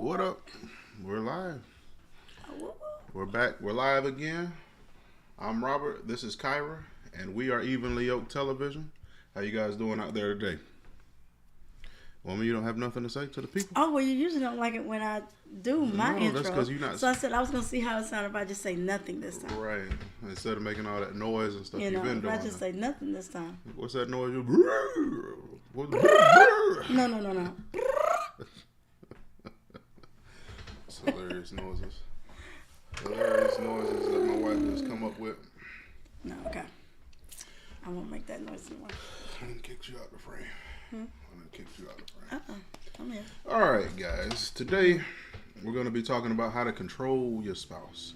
What up? We're live. We're back. We're live again. I'm Robert. This is Kyra, and we are Evenly Yoked Television. How you guys doing out there today? Woman, you don't have nothing to say to the people? Oh, well, you usually don't like it when I do my intro. That's because you're not. So I said I was going to see how it sounded if I just say nothing this time. Right. Instead of making all that noise and stuff you've been doing. If I just say nothing this time. What's that noise? No. It's hilarious noises. Hilarious noises that my wife has come up with. No, okay. I won't make that noise anymore. I done kicked you out the frame. I done kicked you out the frame. Come here. All right, guys. Today, we're going to be talking about how to control your spouse.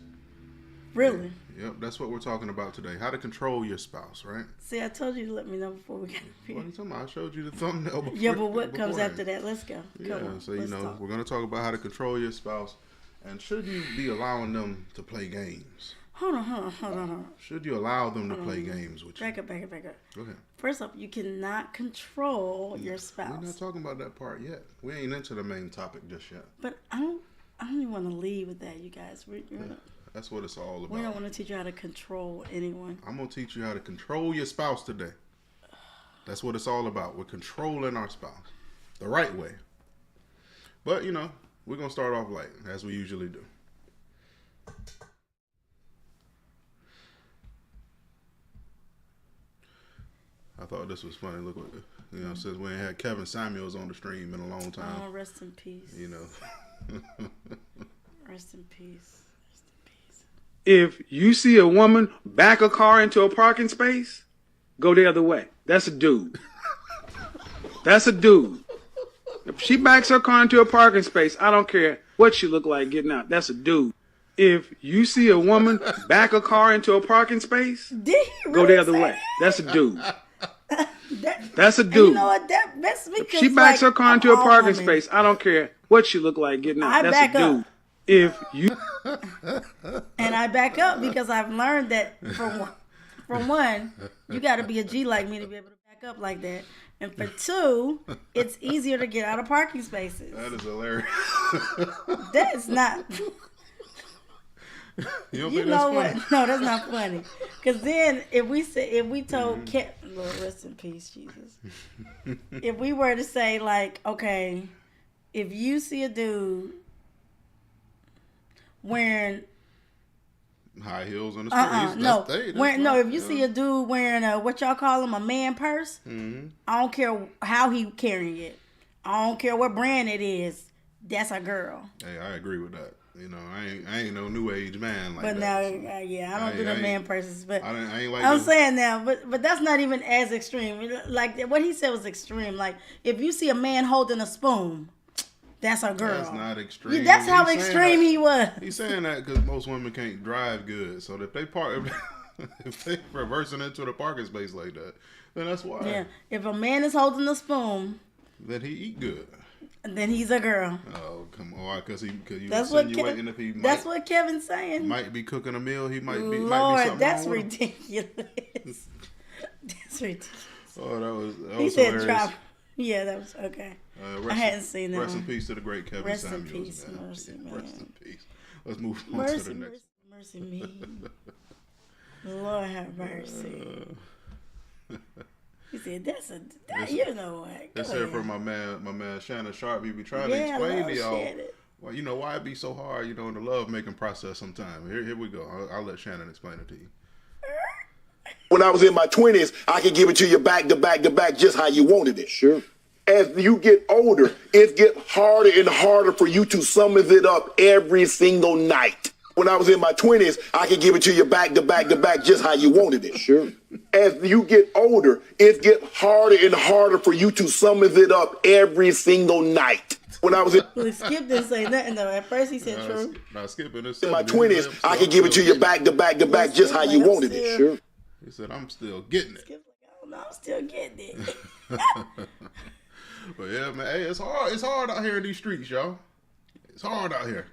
Really? Yep, that's what we're talking about today. How to control your spouse, right? See, I told you to let me know before we got here. What are you talking about? I showed you the thumbnail before. Yeah, but what comes after that? Let's go. Come on, we're going to talk about how to control your spouse. And should you be allowing them to play games? Hold on. Should you allow them to play games with you? Back up. Go ahead. First off, you cannot control your spouse. We're not talking about that part yet. We ain't into the main topic just yet. But I don't even want to lead with that, you guys. That's what it's all about. We don't want to teach you how to control anyone. I'm going to teach you how to control your spouse today. That's what it's all about. We're controlling our spouse the right way. But, we're going to start off light, as we usually do. I thought this was funny. Look, since we ain't had Kevin Samuels on the stream in a long time. Oh, rest in peace. Rest in peace. If you see a woman back a car into a parking space, go the other way. That's a dude. That's a dude. If she backs her car into a parking space, I don't care what she look like getting out. That's a dude. If you see a woman back a car into a parking space, go the other way. That's a dude. That's a dude. You know what? That's because if she backs her car into a parking space, I don't care what she look like getting out. That's a dude. If you and I back up because I've learned that for one, you got to be a G like me to be able to back up like that, and for two, it's easier to get out of parking spaces. That is hilarious. That's not. You know what? No, that's not funny. Because then if we told Lord rest in peace, Jesus. If we were to say like, okay, if you see a dude wearing high heels on the street, if you see a dude wearing what y'all call him, a man purse, I don't care how he carrying it. I don't care what brand it is. That's a girl. Hey, I agree with that. I ain't no new age man like but that. But now, I don't do the man purses. But I ain't like I'm saying now, but that's not even as extreme. Like what he said was extreme. Like if you see a man holding a spoon, that's a girl. That's not extreme. That's how extreme he was. He's saying that because most women can't drive good. So if they reversing into the parking space like that, then that's why. Yeah. If a man is holding a spoon, then he eat good. Then he's a girl. Oh, come on. Because you that's insinuating if he might. That's what Kevin's saying. Might be cooking a meal. He might be. Lord, might be that's ridiculous. That's ridiculous. Oh, that was he said hilarious. Drop. Yeah, that was okay. I hadn't seen that. Rest in peace to the great Kevin Samuels. Rest in peace, man. Mercy, man. Rest in peace. Let's move on to the next. Mercy me. Lord have mercy. He said, you know what? That's here from my man Shannon Sharp. He be trying to explain to y'all. Well, why it be so hard, in the love making process sometimes. Here we go. I'll let Shannon explain it to you. When I was in my 20s, I could give it to you back to back to back just how you wanted it. Sure. As you get older, it gets harder and harder for you to summon it up every single night. When I was in my 20s, I could give it to you back to back to back just how you wanted it. Sure. As you get older, it gets harder and harder for you to summon it up every single night. When I was in Skip didn't say nothing though. At first he said true. Now Skip in my 20s, I could give it to you back to back to back just how you wanted it. Sure. He said, I'm still getting it. Skip's like, I don't know, I'm still getting it. But yeah, man, hey, it's hard. It's hard out here in these streets, y'all. It's hard out here.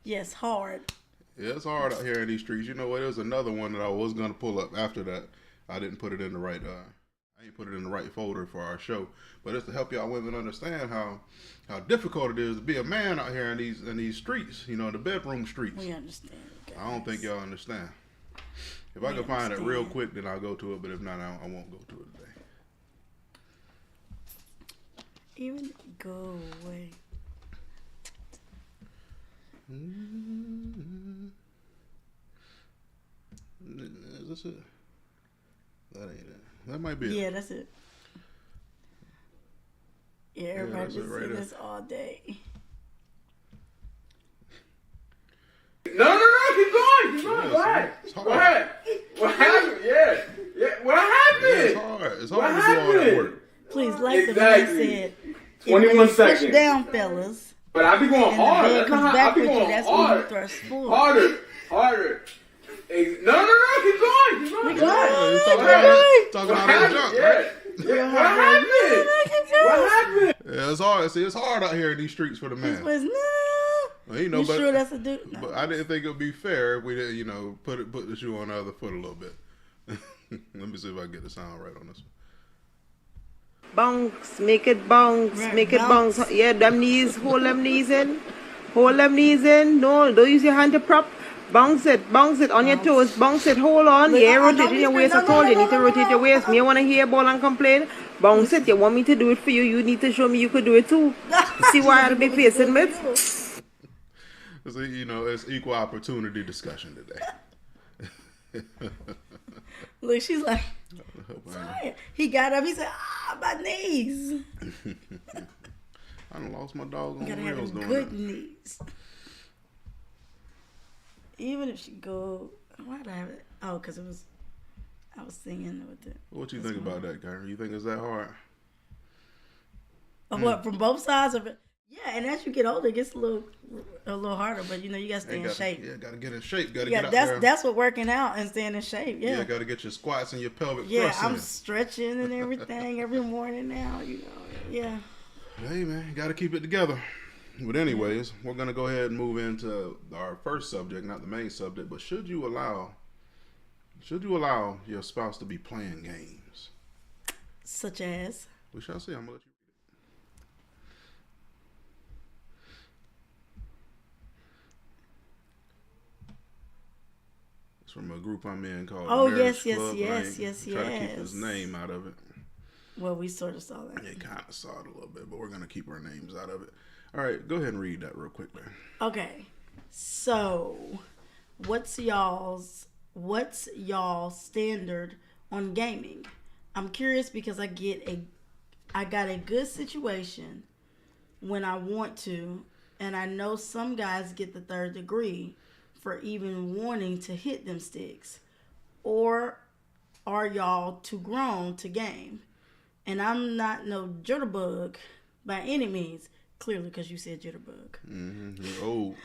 Yes, hard. Yeah, it's hard out here in these streets. You know what? There's another one that I was gonna pull up after that. I didn't put it in the right. I may put it in the right folder for our show, but it's to help y'all women understand how difficult it is to be a man out here in these streets, you know, the bedroom streets. We understand. Guys. I don't think y'all understand. If I can find it real quick, then I'll go to it, but if not, I won't go to it today. Even go away. Is this it? That ain't it. That might be it. Yeah, that's it. Yeah, everybody just right see there. this all day. No, keep going. Go ahead. It's hard. Go ahead. What happened? Yeah. What happened? It's hard. It's hard to do all that work. Please, like Exactly. the man said, 21 push seconds. down, fellas. But I be going And hard. the man That's not comes how I back be with you. going That's when you hard. thrust full. Harder. No, keep going. Talking all that junk, Yeah. right? Yeah. What happened? Yeah, it's hard. See, it's hard out here in these streets for the man. Was, no. Well, you know, You but, sure that's a dude? No. but I didn't think it would be fair if we didn't, you know, put the shoe on the other foot a little bit. Let me see if I can get the sound right on this one. Bounce, make it bounce, Right, make it bounce. bounce. Yeah, them knees, hold them knees in. Hold them knees in. No, don't use your hand to prop. Bounce it on your toes. Bounce it, hold on. Look, Yeah, no, rotate in your waist. I told you, you need to rotate your waist. Me, I want to hear ball and complain. Bounce it. You want me to do it for you. You need to show me you could do it too. See why I'll be facing with? So, you know, it's equal opportunity discussion today. Look, she's like, tired. He got up. He said, my knees. I done lost my dog on Gotta have reels them doing good that. knees. Even if she go, why did I have it? Oh, because I was singing with it. What you think about that, Kyrie? You think it's that hard? What, from both sides of it? Yeah, and as you get older, it gets a little harder. But you know, you gotta stay in shape. Yeah, gotta get in shape. Gotta Yeah, get out there. that's what working out and staying in shape. Yeah, Yeah, gotta get your squats and your pelvic yeah. thrust I'm in. stretching and everything every morning now. You know, yeah. Hey man, you gotta keep it together. But anyways, we're gonna go ahead and move into our first subject, not the main subject, but should you allow your spouse to be playing games? Such as. We shall see. I'm gonna let you read it. It's from a group I'm in called Oh, Marriage yes, Club. yes. Try to keep his name out of it. Well, we sort of saw that. Yeah, kind of saw it a little bit, but we're gonna keep our names out of it. All right, go ahead and read that real quick, man. Okay, so what's y'all's standard on gaming? I'm curious because I got a good situation when I want to, and I know some guys get the 3rd degree for even wanting to hit them sticks, or are y'all too grown to game? And I'm not no jitterbug by any means. Clearly, because you said jitterbug. You're old.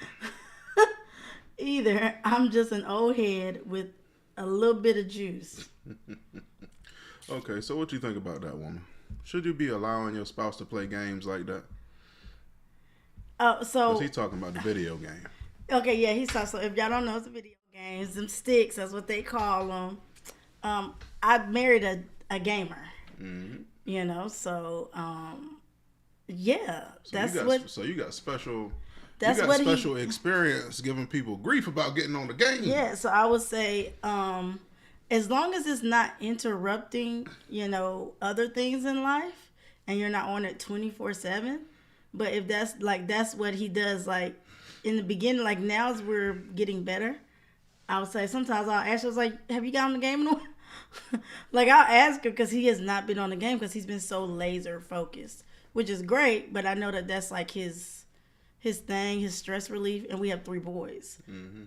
Either I'm just an old head with a little bit of juice. Okay, so what you think about that, woman? Should you be allowing your spouse to play games like that? So Because he's talking about the video game. okay, yeah, he's so if y'all don't know, it's a video games, them sticks, that's what they call them. I married a gamer. Mm-hmm. You know, so yeah, So you got special. That's you got what special experience giving people grief about getting on the game. Yeah, so I would say, as long as it's not interrupting, you know, other things in life, and you're not on it 24/7. But if that's what he does, like in the beginning, like now as we're getting better, I would say sometimes I'll ask, I was like, have you got on the game in a while? Like I'll ask her because he has not been on the game because he's been so laser focused, which is great. But I know that that's like his thing, his stress relief. And we have 3 boys,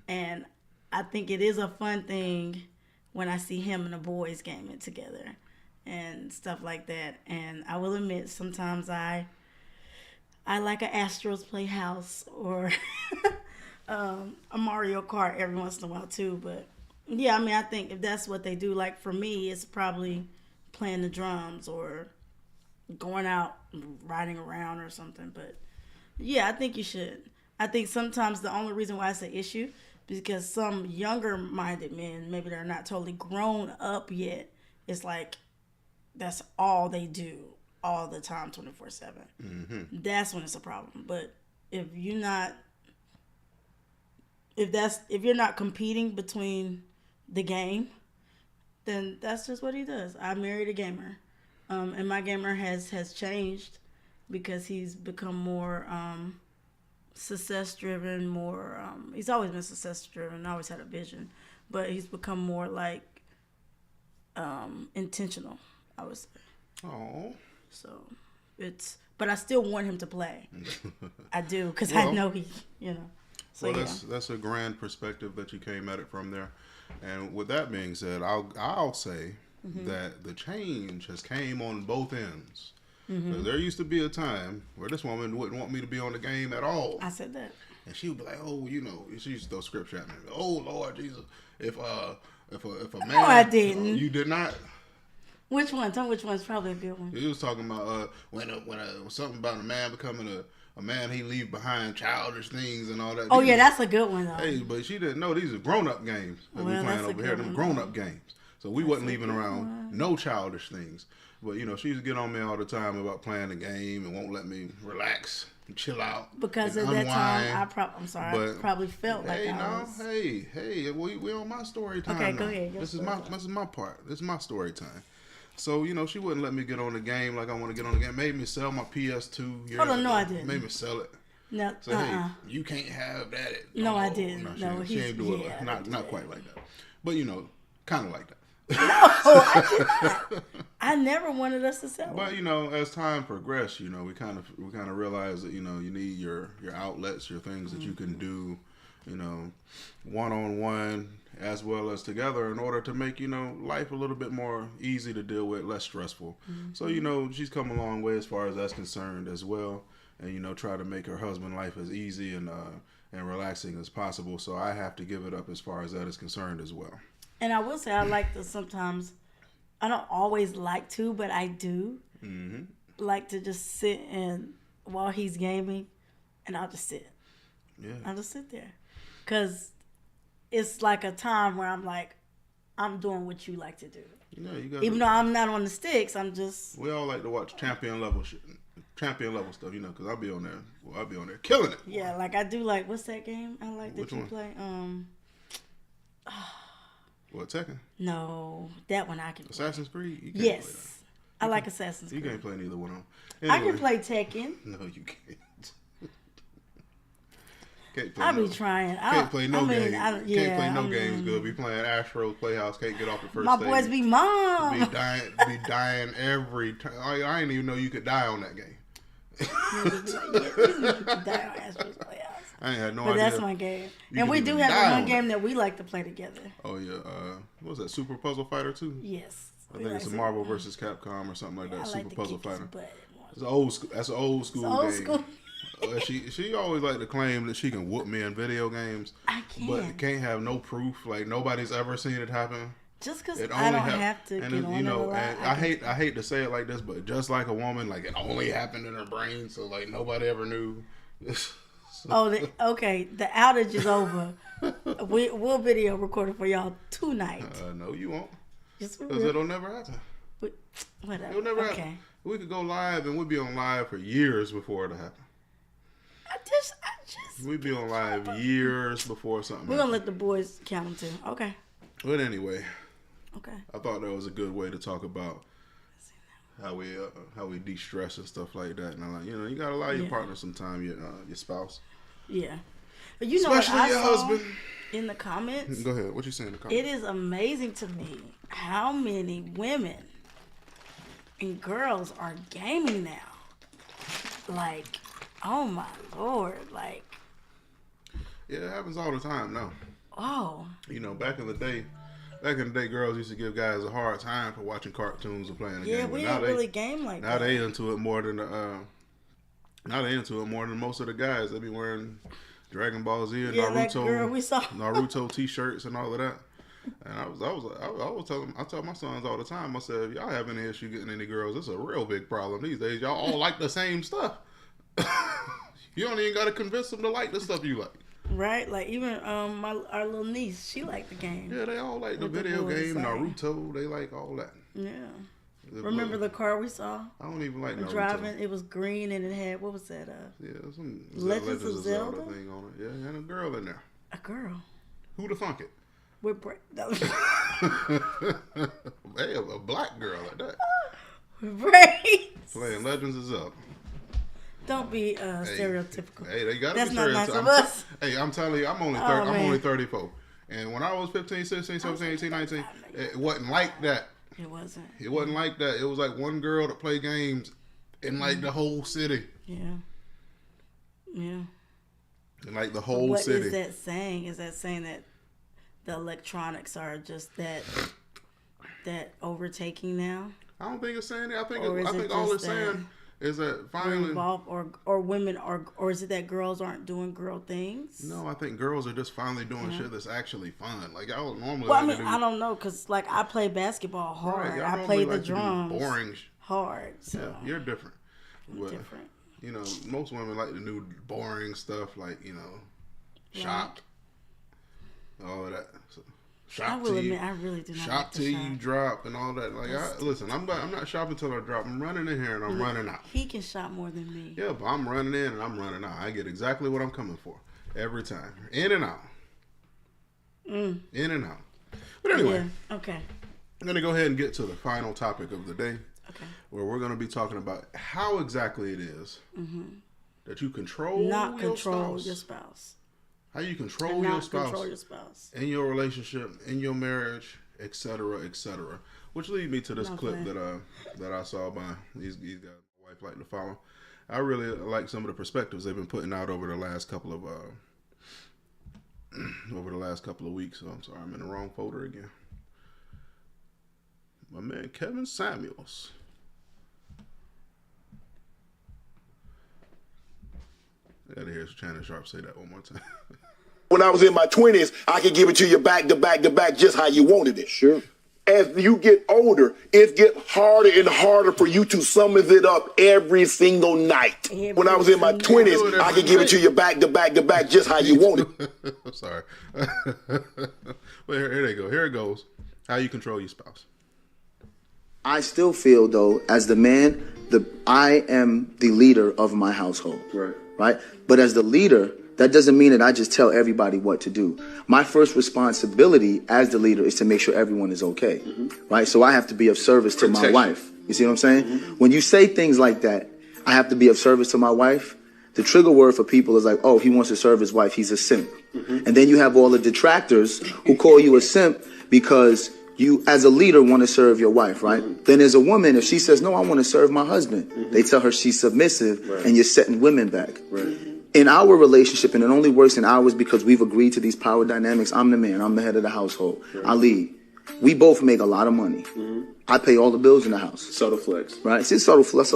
and I think it is a fun thing when I see him and the boys gaming together and stuff like that. And I will admit, sometimes I like an Astros Playhouse or a Mario Kart every once in a while too, but. Yeah, I mean, I think if that's what they do, like for me, it's probably playing the drums or going out riding around or something. But yeah, I think you should. I think sometimes the only reason why it's an issue is because some younger minded men, maybe they're not totally grown up yet. It's like that's all they do all the time, 24/7. That's when it's a problem. But if you're not competing between the game, then that's just what he does. I married a gamer, and my gamer has changed because he's become more success driven. More, he's always been success driven. Always had a vision, but he's become more like intentional, I would say. Oh. So but I still want him to play. I do, because I know he, So well, that's a grand perspective that you came at it from there. And with that being said, I'll say that the change has came on both ends. There used to be a time where this woman wouldn't want me to be on the game at all. I said that. And she would be like, "Oh, she used to throw scripture at me. Oh Lord Jesus, if a man, no, I didn't. You did not." Which one? Tell me which one's probably a good one. He was talking about when something about a man becoming a man, he leave behind childish things and all that. Oh yeah, that's a good one though. Hey, but she didn't know these are grown up games that we playing over here. Them grown up games. So we wasn't leaving around no childish things. But she used to get on me all the time about playing the game and won't let me relax and chill out. Because at that time, I probably felt like Hey, we on my story time. Okay, now. go ahead. This is my part. This is my story time. So, she wouldn't let me get on the game like I want to get on the game. Made me sell my PS2. Hold on, no, I didn't. Made me sell it. No, So, hey, you can't have that. No, I didn't. No, she didn't do it. Not quite like that. But, kind of like that. No, I did not. I never wanted us to sell. But as time progressed, we kind of realized that you need your outlets, your things that you can do, one on one as well as together in order to make life a little bit more easy to deal with, less stressful. So she's come a long way as far as that's concerned as well, and try to make her husband life as easy and relaxing as possible. So I have to give it up as far as that is concerned as well. And I will say I like to sometimes, I don't always like to, but I do like to just sit and while he's gaming, and I'll just sit. Yeah. I'll just sit there. Because it's like a time where I'm like, I'm doing what you like to do. Yeah, you got. Even though I'm not on the sticks, I'm just. We all like to watch champion level stuff, because I'll be on there. Well, I'll be on there killing it. Yeah, like I do. Like, what's that game I like that Which you one? play? What, Tekken? No, that one I can play. Assassin's Creed? You can't Yes. play that. I like Assassin's You Creed. can't play neither one of them. I Anyway. can play Tekken. No, you can't. Can't play I no, be trying. Can't play no games. Can't play no I games mean, good. Be playing Astro's Playhouse. Can't get off the first my stage. boys be mom. Be dying every time. I didn't even know you could die on that game. I ain't had no But idea. that's my game. You And can we even do have die one on game that we like to play together. Oh yeah. What was that? Super Puzzle Fighter 2? Yes. I think it's a Marvel versus Capcom or something like that. I Super like to Puzzle kick his Fighter. butt. It's old school. That's an old school Old game. school. She always like to claim that she can whoop me in video games. I can. But can't have no proof. Like nobody's ever seen it happen. Just because It I only don't have to and get it, on you know, it a lot. and I hate to say it like this, but just like a woman, like it only happened in her brain, so like nobody ever knew. Okay. The outage is over. We'll video record it for y'all tonight. No, you won't, Just because it'll never happen. Whatever. It'll never Okay. happen. We could go live and we'd be on live for years before it'll happen. I just. We'd be on live years before something. We're gonna happened. let the boys count them too. Okay. But anyway, Okay. I thought that was a good way to talk about how we de-stress and stuff like that. And I'm like, you gotta allow your partner some time, your spouse, Yeah. But you know especially what I your saw husband. in the comments? Go ahead. What you saying in the comments? It is amazing to me how many women and girls are gaming now. Like, oh my Lord. Like, Yeah, it happens all the time now. oh. Back in the day, girls used to give guys a hard time for watching cartoons or playing the Yeah, game. we But didn't really game like now that. they into it more than most of the guys. They be wearing Dragon Ball Z and Yeah, that Naruto, girl we saw. Naruto t-shirts and all of that. And I tell my sons all the time. I said, if y'all have any issue getting any girls, it's a real big problem these days. Y'all all like the same stuff. You don't even got to convince them to like the stuff you like. Right? Like, even our little niece, she liked the game. Yeah, they all like the What the video boys game, say. Naruto. They like all that. Yeah. Remember the car we saw? I don't even like Naruto. Driving, it was green and it had, what was that? Yeah, some Legends of Zelda thing on it. Yeah, and a girl in there. A girl. Who the funk it? With Hey, a black girl at that. braids. Playing Legends of Zelda. Don't be stereotypical. Hey, they got That's be not nice stereotypical. of us. Hey, I'm telling you, I'm only 34. And when I was 15, 16, 17, 18, 19, it wasn't like that. It wasn't. It wasn't like that. It was like one girl that played games in like the whole city. Yeah. Yeah. In like the whole city. What is that saying? Is that saying that the electronics are just that overtaking now? I don't think it's saying that. I think Or all it's saying is that finally involved or women or is it that girls aren't doing girl things? No, I think girls are just finally doing shit that's actually fun. Like I would normally. Well, I mean, I don't know, cause like I play basketball hard. Right, I play the like drums boring hard. So yeah, you're different. But, different. You know, most women like to do boring stuff, like shop, all of that. So, shop I will admit, I really do not shop like to till shop. you drop and all that. Like, listen, I'm not shopping till I drop. I'm running in here and I'm running out. He can shop more than me. Yeah, but I'm running in and I'm running out. I get exactly what I'm coming for every time. In and out. In and out. But anyway, Yeah. Okay. I'm going to go ahead and get to the final topic of the day. Okay. Where we're going to be talking about how exactly it is that you control Your spouse. How you control And your not spouse, control your spouse. in your relationship, in your marriage, etc., etc. Which leads me to this clip that I saw by these guys my wife like to follow. I really like some of the perspectives they've been putting out over the last couple of weeks. So I'm sorry, I'm in the wrong folder again. My man Kevin Samuels. I gotta hear Shannon Sharp say that one more time. When I was in my 20s, I could give it to you back to back to back just how you wanted it. Sure. As you get older, it gets harder and harder for you to summon it up every single night. When I was in my 20s, I could give it to you back to back to back just how you wanted it. I'm sorry. Well, here they go. Here it goes. How you control your spouse. I still feel, though, as the man, I am the leader of my household. Right? But as the leader, that doesn't mean that I just tell everybody what to do. My first responsibility as the leader is to make sure everyone is okay. Right? So I have to be of service to my wife. You see what I'm saying? When you say things like that, I have to be of service to my wife. The trigger word for people is like, oh, he wants to serve his wife. He's a simp. And then you have all the detractors who call you a simp because you, as a leader, want to serve your wife, right? Then there's a woman, if she says, no, I want to serve my husband, they tell her she's submissive, and you're setting women back. In our relationship, and it only works in ours because we've agreed to these power dynamics, I'm the man, I'm the head of the household, I lead. We both make a lot of money. I pay all the bills in the house. Subtle flex. Right? It's subtle flex.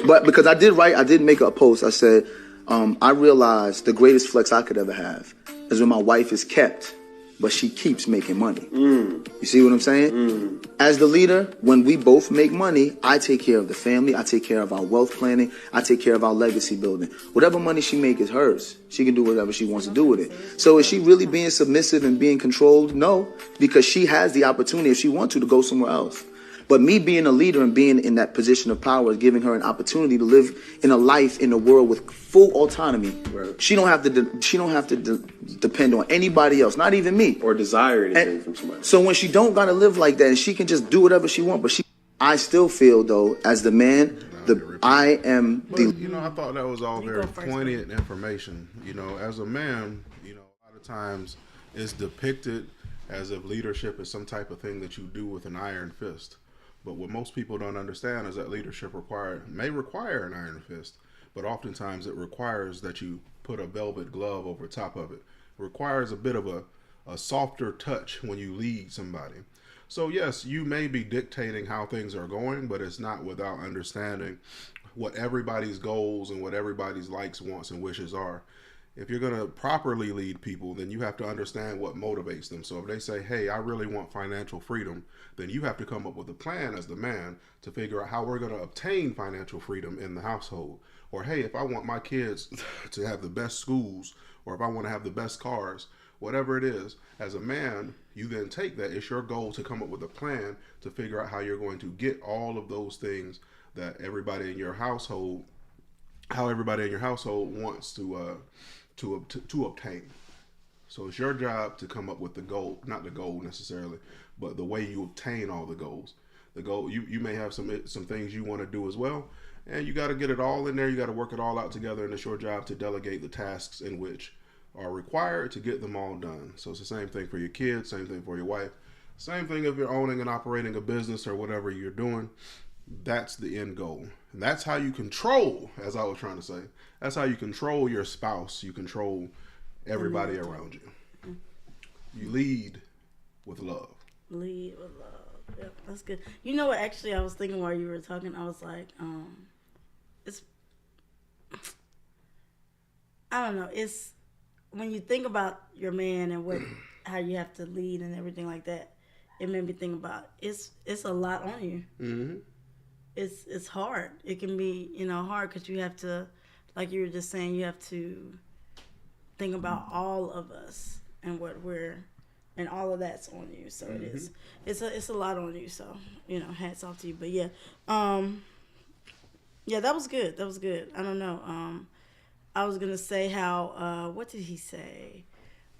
But because I did make a post, I said, I realized the greatest flex I could ever have is when my wife is kept, but she keeps making money. You see what I'm saying? As the leader, when we both make money, I take care of the family, I take care of our wealth planning, I take care of our legacy building. Whatever money she makes is hers. She can do whatever she wants to do with it. So is she really being submissive and being controlled? No, because she has the opportunity, if she wants to go somewhere else. But me being a leader and being in that position of power is giving her an opportunity to live in a life in a world with full autonomy. Right. She don't have to depend on anybody else, not even me, Or desire anything from somebody. So when she don't gotta live like that, and she can just do whatever she wants, but I still feel, though, as the man, I am the. You know, I thought that was all very poignant information. You know, as a man, you know, a lot of times it's depicted as if leadership is some type of thing that you do with an iron fist. But what most people don't understand is that leadership may require an iron fist, but oftentimes it requires that you put a velvet glove over top of it. It requires a bit of a softer touch when you lead somebody. So yes, you may be dictating how things are going, but it's not without understanding what everybody's goals and what everybody's likes, wants, and wishes are. If you're going to properly lead people, then you have to understand what motivates them. So if they say, hey, I really want financial freedom, then you have to come up with a plan as the man to figure out how we're going to obtain financial freedom in the household. Or, hey, if I want my kids to have the best schools, or if I want to have the best cars, whatever it is. As a man, you then take that. It's your goal to come up with a plan to figure out how you're going to get all of those things that everybody in your household, wants to obtain. So it's your job to come up with the goal, not the goal necessarily, but the way you obtain all the goals. The goal, you may have some things you want to do as well, and you got to get it all in there. You got to work it all out together, and it's your job to delegate the tasks in which are required to get them all done. So it's the same thing for your kids, same thing for your wife, same thing if you're owning and operating a business or whatever you're doing. That's the end goal. And that's how you control, as I was trying to say, that's how you control your spouse. You control everybody around you. You lead with love. Lead with love. Yep, that's good. You know what, actually, I was thinking while you were talking, I was like, I don't know, it's, when you think about your man and how you have to lead and everything like that, it made me think about it's a lot on you. Mm-hmm. It's hard. It can be hard because you have to, like you were just saying, you have to think about all of us and and all of that's on you. So mm-hmm. It's a lot on you. So hats off to you. But yeah, that was good. That was good. I don't know. I was gonna say how what did he say?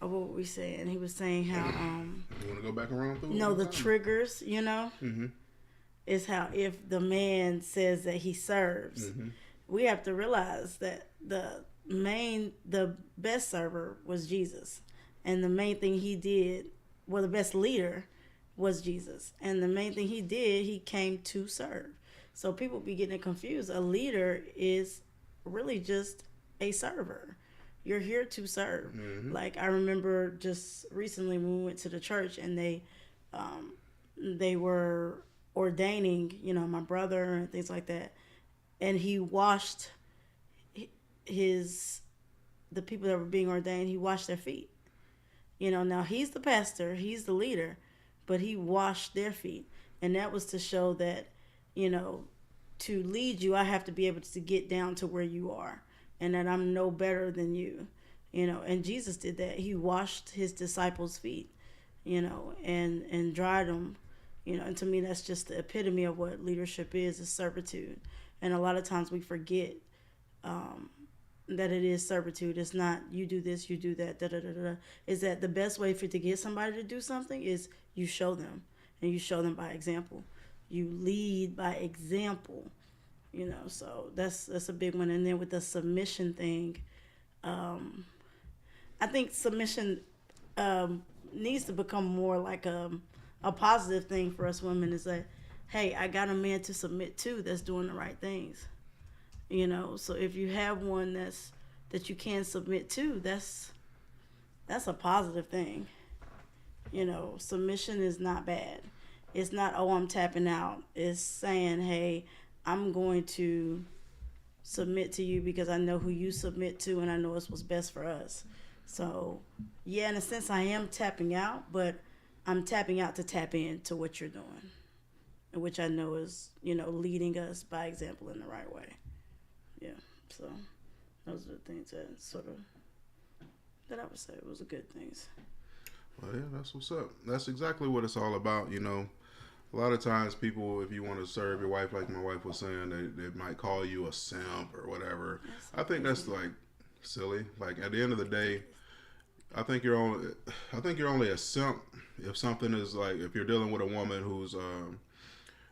Or what were we saying? He was saying how you want to go back around through? No, the triggers. Mm-hmm. Is how if the man says that he serves, mm-hmm. we have to realize that the best server was Jesus, and the main thing he did, the best leader was Jesus, and the main thing he did, he came to serve. So people be getting confused. A leader is really just a server. You're here to serve. Mm-hmm. Like I remember just recently when we went to the church and they were ordaining, my brother and things like that, and he washed the people that were being ordained. He washed their feet. Now he's the pastor, he's the leader, but he washed their feet, and that was to show that to lead you, I have to be able to get down to where you are, and that I'm no better than you, and Jesus did that. He washed his disciples' feet, and dried them, and to me that's just the epitome of what leadership is servitude. And a lot of times we forget that it is servitude. It's not you do this, you do that, Is that the best way to get somebody to do something is you show them, and you show them by example. You lead by example. So that's a big one. And then with the submission thing, I think submission needs to become more like a positive thing for us women. Is that, hey, I got a man to submit to that's doing the right things. So if you have one that you can submit to, that's a positive thing. Submission is not bad. It's not, oh, I'm tapping out. It's saying, hey, I'm going to submit to you because I know who you submit to, and I know it's what's best for us. So, yeah, in a sense, I am tapping out, but I'm tapping out to tap into what you're doing, which I know is, leading us by example in the right way. Yeah, so those are the things that I would say was the good things. Well, yeah, that's what's up. That's exactly what it's all about, A lot of times people, if you want to serve your wife, like my wife was saying, they might call you a simp or whatever. I think that's like silly. Like at the end of the day, I think you're only a simp if something is like, if you're dealing with a woman who's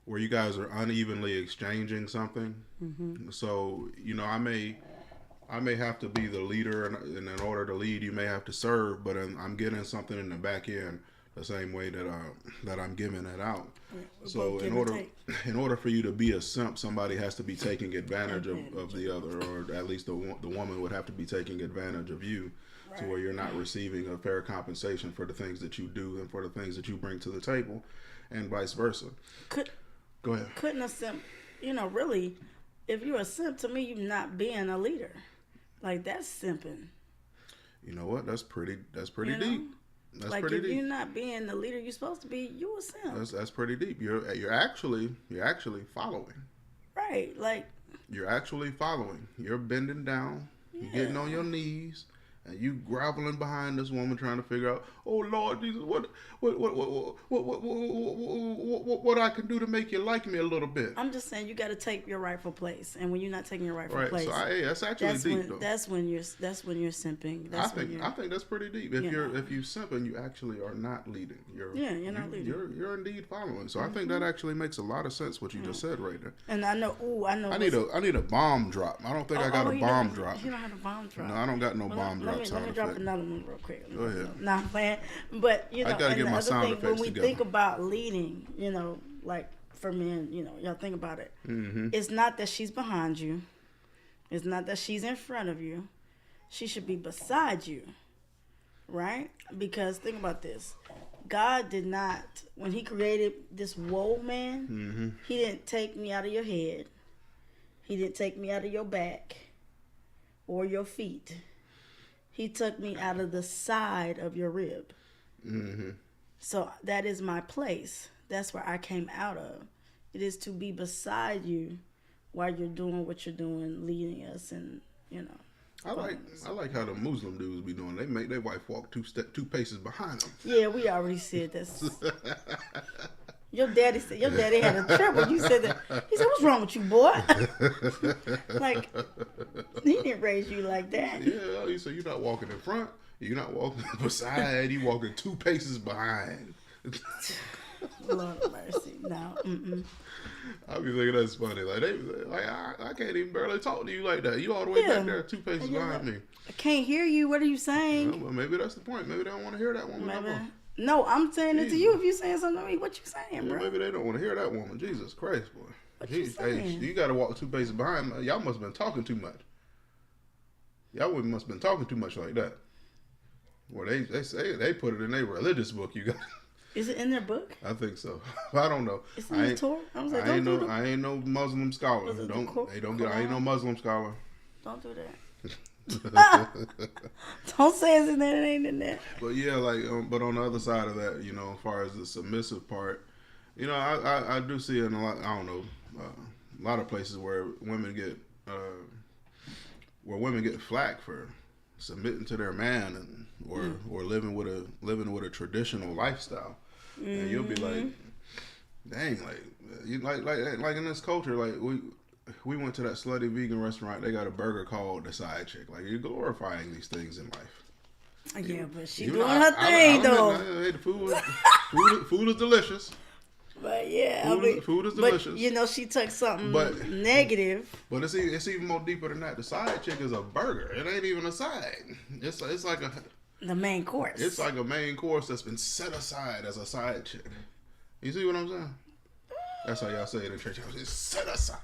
where you guys are unevenly exchanging something. Mm-hmm. So I may have to be the leader, and in order to lead, you may have to serve, but I'm getting something in the back end the same way that I'm giving it out. So in order for you to be a simp, somebody has to be taking advantage of the other, or at least the woman would have to be taking advantage of you, to where you're not receiving a fair compensation for the things that you do and for the things that you bring to the table, and vice versa. Go ahead. Couldn't a simp, really, if you're a simp, to me, you're not being a leader. Like, that's simping. You know what? That's pretty deep. That's like, pretty if deep. You're not being the leader you're supposed to be, you a simp. That's pretty deep. You're actually following. Right. Like, you're actually following. You're bending down. Yeah. You're getting on your knees, and you groveling behind this woman trying to figure out, oh Lord Jesus, what I can do to make you like me a little bit. I'm just saying you got to take your rightful place, and when you're not taking your rightful right. place, So that's actually deep though. That's when you're simping. I think that's pretty deep. If you simping, you actually are not leading. You're not leading. You're indeed following. So I think that actually makes a lot of sense what you just said right there. And I know. I need a bomb drop. I don't think I got a bomb drop. You don't have a bomb drop. No, I don't got no bomb drop. Let me drop another one real quick. Go ahead. No, I'm playing. But you know, I gotta get my sound thing, effects when we together. think about leading, you know, like for men, you know, y'all think about it. Mm-hmm. It's not that she's behind you. It's not that she's in front of you. She should be beside you, right? Because think about this. God did not, when he created this man, he didn't take me out of your head. He didn't take me out of your back or your feet. He took me out of the side of your rib. Mm-hmm. So that is my place. That's where I came out of. It is to be beside you while you're doing what you're doing, leading us, and you know. I like how the Muslim dudes be doing. They make their wife walk two paces behind them. Yeah, we already said this. Your daddy had a trip when you said that. He said, "What's wrong with you, boy?" Like, he didn't raise you like that. Yeah, he said, "You're not walking in front. You're not walking beside. You walking 2 paces behind." Lord have mercy. No. I be thinking that's funny. Like I can't even barely talk to you like that. You all the way back there, 2 paces behind me. I can't hear you. What are you saying? Well, maybe that's the point. Maybe they don't want to hear that woman. Maybe. No, I'm saying it to you. If you're saying something to me, what you saying, bro? Maybe they don't want to hear that woman. Jesus Christ, boy. What you saying? Hey, you got to walk 2 paces behind me. Y'all must have been talking too much. Y'all must have been talking too much like that. Well, they say they put it in their religious book. You got. Is it in their book? I think so. I don't know. It's in the Torah. I ain't no Muslim scholar. I ain't no Muslim scholar. Don't do that. Don't say it's in there. It ain't in there. But yeah, but on the other side of that, you know, as far as the submissive part, you know, I do see in a lot. I don't know, a lot of places where women get flack for submitting to their man and or living with a traditional lifestyle, and you'll be like, dang, like in this culture, like we went to that slutty vegan restaurant. They got a burger called the side chick. Like, you're glorifying these things in life. Yeah, but she doing her thing though. Hey, the food is delicious. But yeah, food is delicious. But, you know, she took something negative. But it's even more deeper than that. The side chick is a burger. It ain't even a side. It's like the main course. It's like a main course that's been set aside as a side chick. You see what I'm saying? That's how y'all say it in church. It's set aside.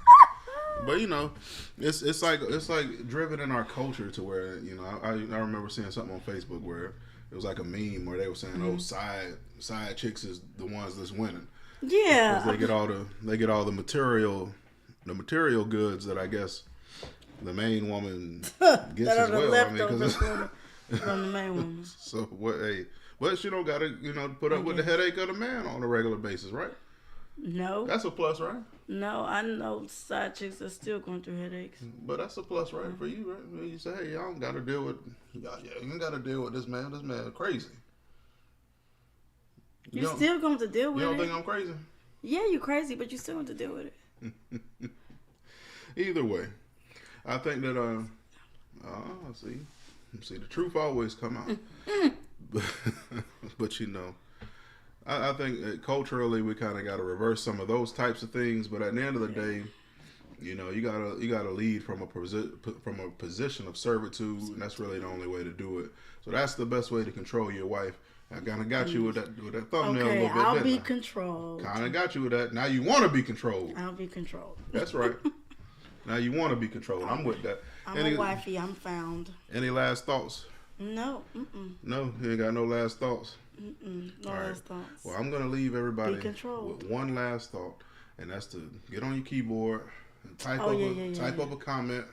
But you know, it's like driven in our culture to where, you know, I remember seeing something on Facebook where it was like a meme where they were saying, "Oh, side chicks is the ones that's winning." Yeah, because they get all the material goods that I guess the main woman gets as well. I mean, because from the main woman. So what? Hey, but she don't gotta, you know, put up with the headache of the man on a regular basis, right? No, that's a plus, right? No, I know side chicks are still going through headaches. But that's a plus, right, for you, right? You say, hey, y'all don't gotta deal with, you don't gotta deal with this man. This man crazy. You're still going to deal with it. You don't think I'm crazy? Yeah, you're crazy, but you still going to deal with it. Either way, I think that see, the truth always come out. But you know, I think culturally we kind of got to reverse some of those types of things. But at the end of the day, you know, you gotta lead from a position of servitude, and that's really the only way to do it. So that's the best way to control your wife. I kind of got you with that thumbnail a little bit. I'll be controlled. Kind of got you with that. Now you want to be controlled. I'll be controlled. That's right. Now you want to be controlled. I'm with that. I'm a wifey. I'm found. Any last thoughts? No. No, you ain't got no last thoughts. No last thoughts. Well, I'm gonna leave everybody with one last thought, and that's to get on your keyboard and type up a comment,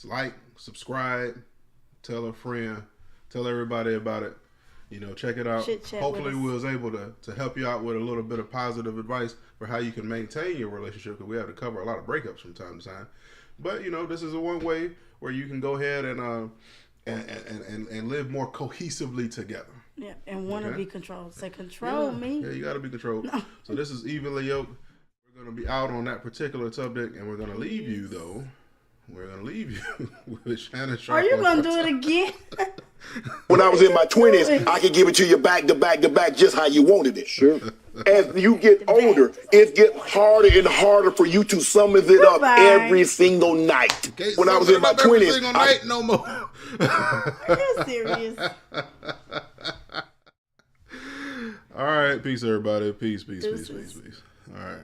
like, subscribe, tell a friend, tell everybody about it. You know, check it out. Hopefully we was able to help you out with a little bit of positive advice for how you can maintain your relationship, because we have to cover a lot of breakups from time to time. But, you know, this is a one way where you can go ahead and and live more cohesively together. Yeah, and want to be controlled. Say, control me. Yeah, you got to be controlled. No. So this is Evenly Yoked. We're going to be out on that particular subject, and we're going to leave you, though. We're going to leave you with Shannon Sharp. Are you going to do it again? When I was in my 20s, I could give it to you back to back to back just how you wanted it. Sure. As you get older, it gets harder and harder for you to summon it up every single night. When I was in my 20s, no more. Are you serious? All right, peace, everybody. Peace. All right.